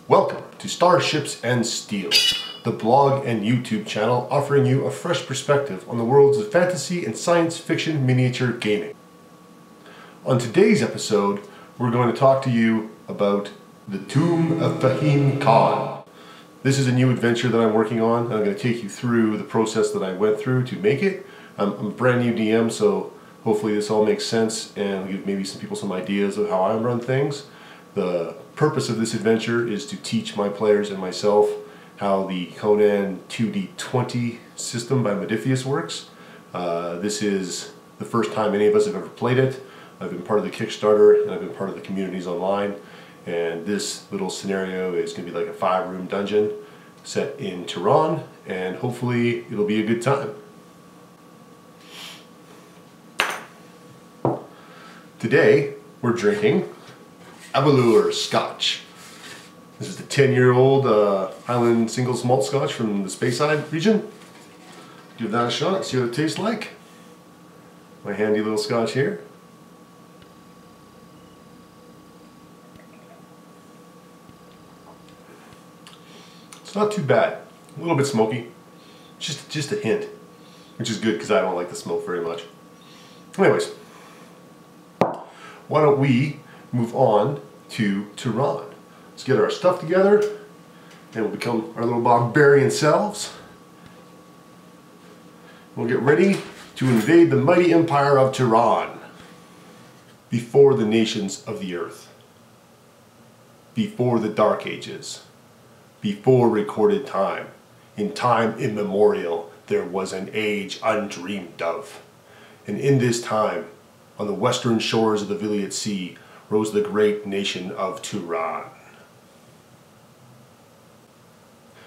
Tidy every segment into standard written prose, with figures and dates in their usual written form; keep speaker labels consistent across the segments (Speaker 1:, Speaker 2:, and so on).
Speaker 1: Welcome to Starships and Steel, the blog and YouTube channel offering you a fresh perspective on the worlds of fantasy and science fiction miniature gaming. On today's episode, we're going to talk to you about the Tomb of Fehim Khan. This is a new adventure that I'm working on, and I'm going to take you through the process that I went through to make it. I'm a brand new DM, so hopefully this all makes sense and give maybe some people some ideas of how I run things. The purpose of this adventure is to teach my players and myself how the Conan 2D20 system by Modiphius works. This is the first time any of us have ever played it. I've been part of the Kickstarter and I've been part of the communities online, and this little scenario is going to be like a 5-room dungeon set in Tehran, and hopefully it'll be a good time. Today we're drinking Avalur Scotch. This is the 10-year-old Highland single malt Scotch from the Speyside region. Give that a shot, see what it tastes like. My handy little Scotch here. It's not too bad. A little bit smoky. Just a hint. Which is good because I don't like the smoke very much. Anyways, why don't we move on to Tehran. Let's get our stuff together and we'll become our little barbarian selves. We'll get ready to invade the mighty empire of Tehran. Before the nations of the earth. Before the Dark Ages. Before recorded time. In time immemorial there was an age undreamed of. And in this time, on the western shores of the Viliot Sea, rose the great nation of Tehran.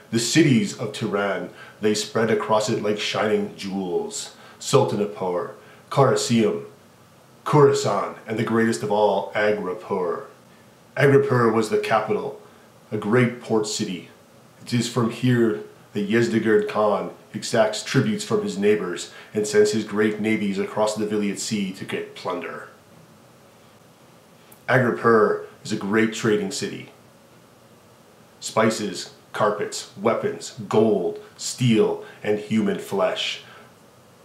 Speaker 1: The cities of Tehran, they spread across it like shining jewels. Sultanapur, Karaseum, Khorasan, and the greatest of all, Agrapur. Agrapur was the capital, a great port city. It is from here that Yezdegerd Khan exacts tributes from his neighbors and sends his great navies across the Viliot Sea to get plunder. Agrapur is a great trading city. Spices, carpets, weapons, gold, steel, and human flesh.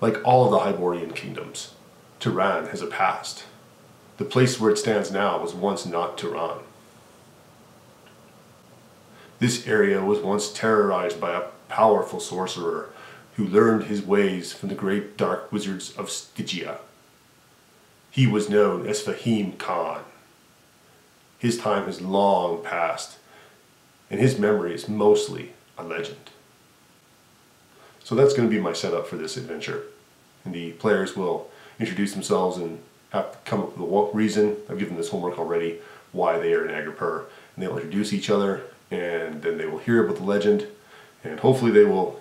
Speaker 1: Like all of the Hyborian kingdoms, Tehran has a past. The place where it stands now was once not Tehran. This area was once terrorized by a powerful sorcerer who learned his ways from the great dark wizards of Stygia. He was known as Fehim Khan. His time has long passed, and his memory is mostly a legend. So that's going to be my setup for this adventure. And the players will introduce themselves and have to come up with a reason. I've given this homework already, why they are in Agrapur. And they'll introduce each other, and then they will hear about the legend, and hopefully they will,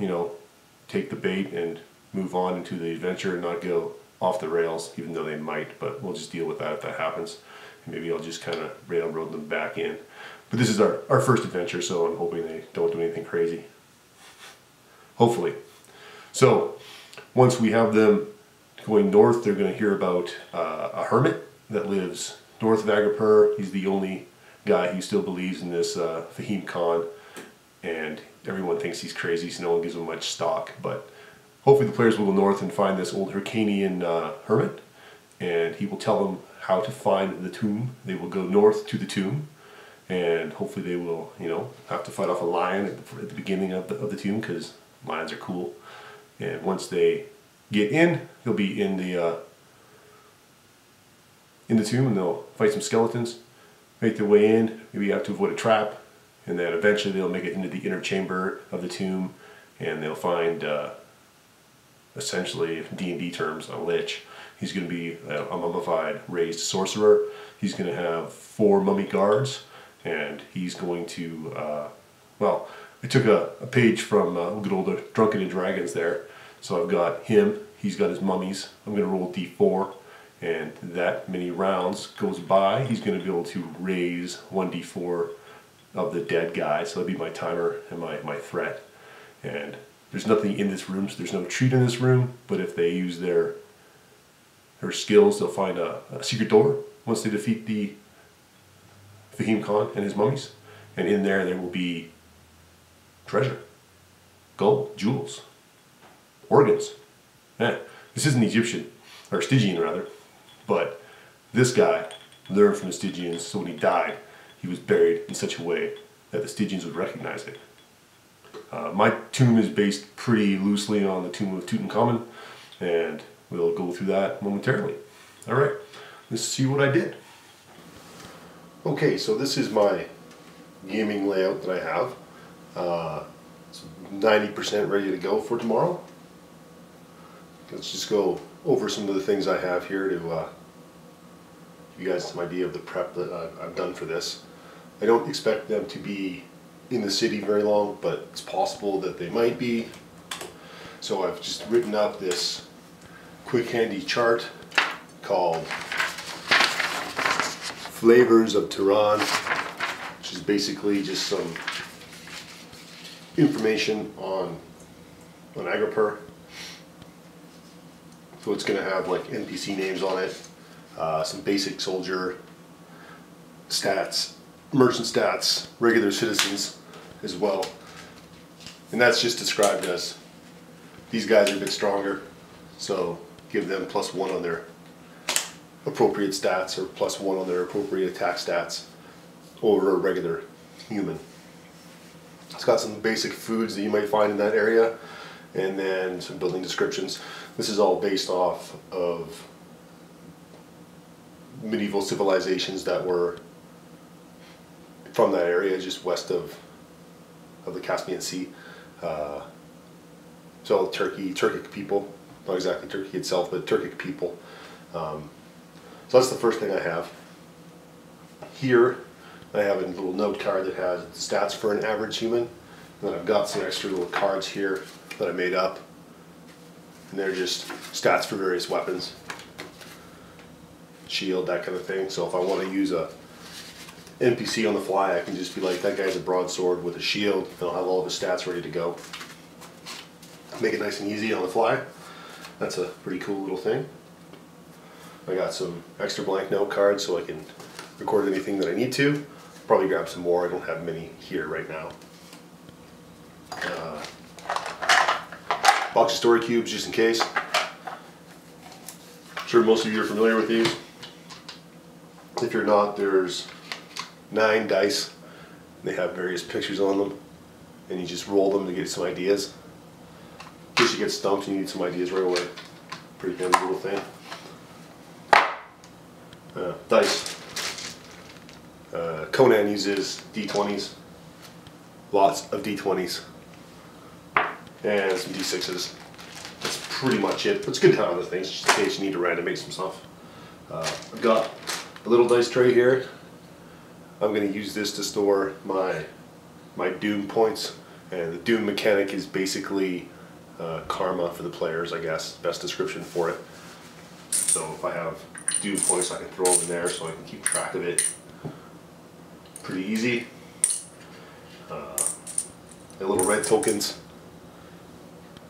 Speaker 1: take the bait and move on into the adventure and not go off the rails, even though they might, but we'll just deal with that if that happens. And maybe I'll just kind of railroad them back in. But this is our first adventure, so I'm hoping they don't do anything crazy. Hopefully. So, once we have them going north, they're going to hear about a hermit that lives north of Agrapur. He's the only guy who still believes in this Fehim Khan, and everyone thinks he's crazy, so no one gives him much stock. But hopefully the players will go north and find this old Hyrcanian hermit, and he will tell them how to find the tomb. They will go north to the tomb, and hopefully they will, have to fight off a lion at the beginning of the tomb, because lions are cool. And once they get in, they'll be in the tomb, and they'll fight some skeletons, make their way in, maybe have to avoid a trap, and then eventually they'll make it into the inner chamber of the tomb, and they'll find, essentially, D&D terms, a lich. He's going to be a mummified, raised sorcerer. He's going to have 4 mummy guards, and he's going to, well, I took a page from good old Drunken and Dragons there. So I've got him, he's got his mummies. I'm going to roll d4, and that many rounds goes by, he's going to be able to raise 1d4 of the dead guy. So that'll be my timer and my threat. And there's nothing in this room, so there's no treat in this room, but if they use their skills, they'll find a secret door once they defeat the Fehim Khan and his mummies, And in there will be treasure, gold, jewels, organs. Yeah, this isn't Egyptian, or Stygian rather, but this guy learned from the Stygians, so when he died, he was buried in such a way that the Stygians would recognize it. My tomb is based pretty loosely on the tomb of Tutankhamun, and we'll go through that momentarily. Alright, let's see what I did. Okay, so this is my gaming layout that I have. It's 90% ready to go for tomorrow. Let's just go over some of the things I have here to give you guys some idea of the prep that I've done for this. I don't expect them to be in the city very long, but it's possible that they might be. So I've just written up this quick handy chart called Flavors of Tehran, which is basically just some information on Agripur. So it's going to have like NPC names on it, some basic soldier stats, merchant stats, regular citizens as well. And that's just described as these guys are a bit stronger, so give them +1 on their appropriate stats or +1 on their appropriate attack stats over a regular human. It's got some basic foods that you might find in that area, and then some building descriptions. This is all based off of medieval civilizations that were from that area just west of the Caspian Sea. So Turkic people, not exactly Turkey itself, but Turkic people. So that's the first thing I have. Here I have a little note card that has stats for an average human. And then I've got some extra little cards here that I made up. And they're just stats for various weapons. Shield, that kind of thing. So if I want to use a NPC on the fly, I can just be like, that guy's a broadsword with a shield, and I'll have all of his stats ready to go. Make it nice and easy on the fly. That's a pretty cool little thing. I got some extra blank note cards so I can record anything that I need to. Probably grab some more. I don't have many here right now. Box of story cubes just in case. I'm sure most of you are familiar with these. If you're not, there's 9 dice. They have various pictures on them, and you just roll them to get some ideas. In case you get stumped, you need some ideas right away. Pretty handy little thing. Dice. Conan uses D20s. Lots of D20s. And some D6s. That's pretty much it. But it's good to have other things, just in case you need to randomate some stuff. I've got a little dice tray here. I'm going to use this to store my Doom points. And the Doom mechanic is basically karma for the players, I guess. Best description for it. So if I have Doom points, I can throw them in there so I can keep track of it. Pretty easy. The little red tokens,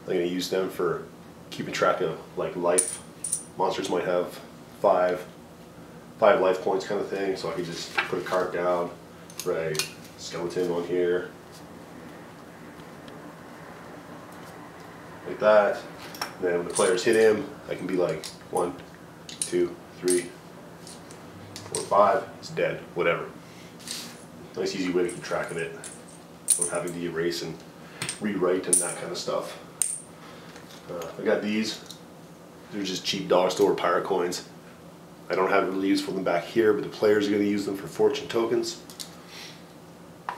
Speaker 1: I'm going to use them for keeping track of like life. Monsters might have five life points kind of thing, so I can just put a card down, right, skeleton on here, like that. And then when the players hit him, I can be like 1, 2, 3, 4, 5, it's dead, whatever. Nice easy way to keep track of it without having to erase and rewrite and that kind of stuff. I got these. They're just cheap dollar store pirate coins. I don't have really use for them back here, but the players are going to use them for fortune tokens.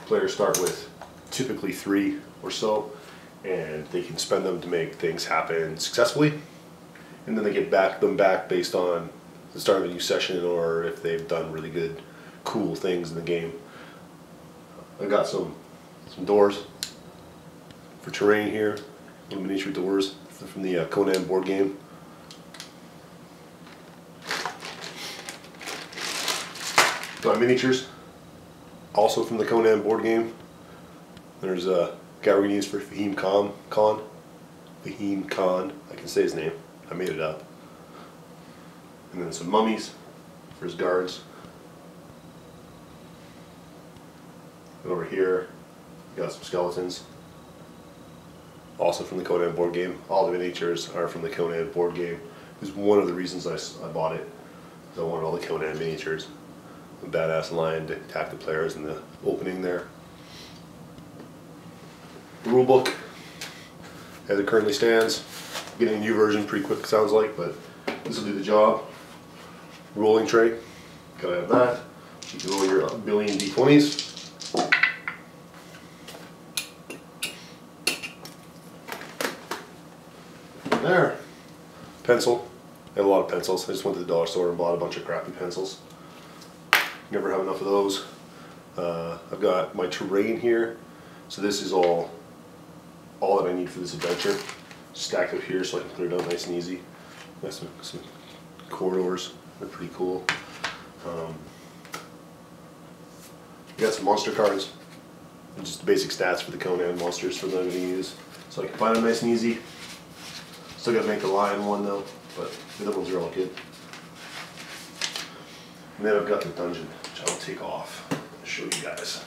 Speaker 1: Players start with typically 3 or so, and they can spend them to make things happen successfully. And then they get them back based on the start of a new session or if they've done really good, cool things in the game. I got some doors for terrain here, little miniature doors from the Conan board game. My miniatures, also from the Conan board game. There's a guy we're going to use for Fehim Khan. Fehim Khan, I can say his name, I made it up. And then some mummies for his guards. And over here, we got some skeletons. Also from the Conan board game. All the miniatures are from the Conan board game. It was one of the reasons I bought it. I wanted all the Conan miniatures. A badass lion to attack the players in the opening there. The rulebook, as it currently stands. Getting a new version pretty quick, sounds like, but this will do the job. Rolling tray, gotta have that. You can roll your billion d20s. There. Pencil. I have a lot of pencils. I just went to the dollar store and bought a bunch of crappy pencils. Never have enough of those. I've got my terrain here. So this is all that I need for this adventure. Stacked up here so I can clear it out nice and easy. Got some corridors. They're pretty cool. Got some monster cards. Just the basic stats for the Conan monsters for them I'm going to use. So I can find them nice and easy. Still got to make the lion one though, but the other ones are all good. And then I've got the dungeon, which I'll take off and show you guys.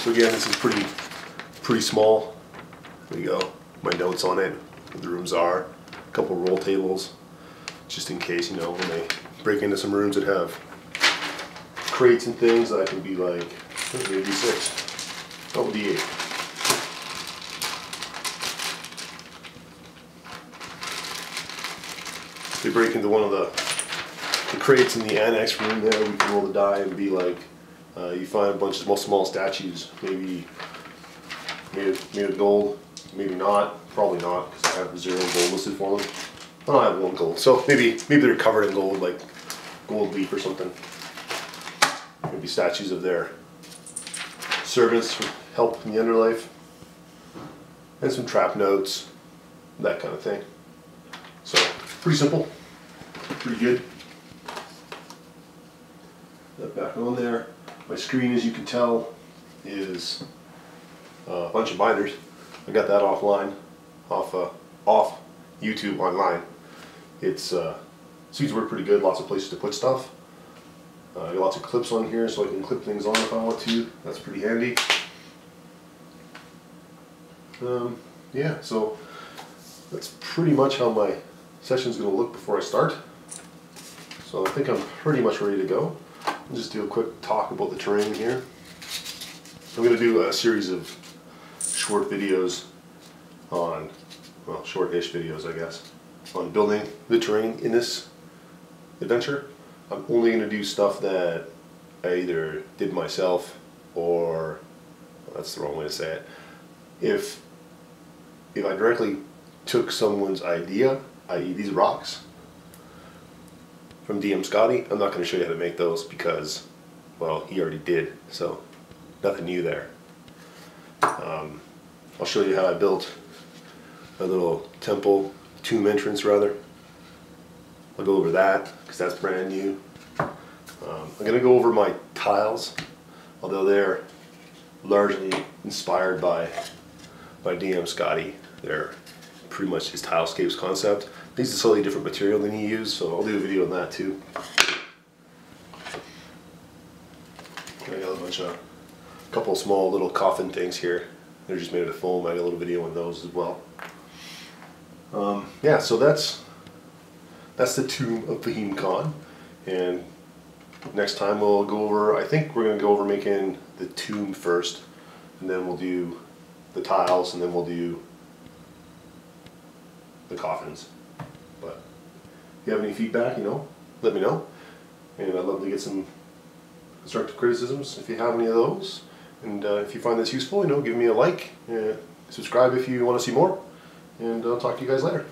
Speaker 1: So again, this is pretty small. There you go. My notes on it, where the rooms are, a couple roll tables, just in case, you know, when they break into some rooms that have crates and things, that I can be like, maybe D6, oh D8. If they break into one of the crates in the annex room there, we can roll the die and be like, you find a bunch of small statues, maybe made of gold, maybe not, probably not, because I have 0 gold listed for them. I don't have 1 gold, so maybe they're covered in gold, like gold leaf or something. Maybe statues of their servants for help in the underlife, and some trap notes, that kind of thing. So pretty simple, pretty good. That back on there. My screen, as you can tell, is a bunch of binders. I got that offline, off YouTube online. It's seems to work pretty good. Lots of places to put stuff. I got lots of clips on here, so I can clip things on if I want to. That's pretty handy. Yeah, so that's pretty much how my session's going to look before I start. So I think I'm pretty much ready to go. I'll just do a quick talk about the terrain here. I'm going to do a series of short videos on, well, short-ish videos I guess, on building the terrain in this adventure. I'm only going to do stuff that I either did myself or, well, that's the wrong way to say it. If I directly took someone's idea, i.e. these rocks, from DM Scotty, I'm not going to show you how to make those because, well, he already did, so nothing new there. I'll show you how I built a little temple, tomb entrance rather. I'll go over that because that's brand new. I'm going to go over my tiles, although they're largely inspired by DM Scotty. They're pretty much his tilescapes concept. These are slightly different material than he used, so I'll do a video on that too. I got a couple of small little coffin things here. They're just made out of foam. I got a little video on those as well. Yeah, so that's the tomb of Fehim Khan, and next time we'll go over, I think we're going to go over making the tomb first, and then we'll do the tiles, and then we'll do the coffins. But if you have any feedback, you know, let me know, and I'd love to get some constructive criticisms if you have any of those. And if you find this useful, you know, give me a like, subscribe if you want to see more, and I'll talk to you guys later.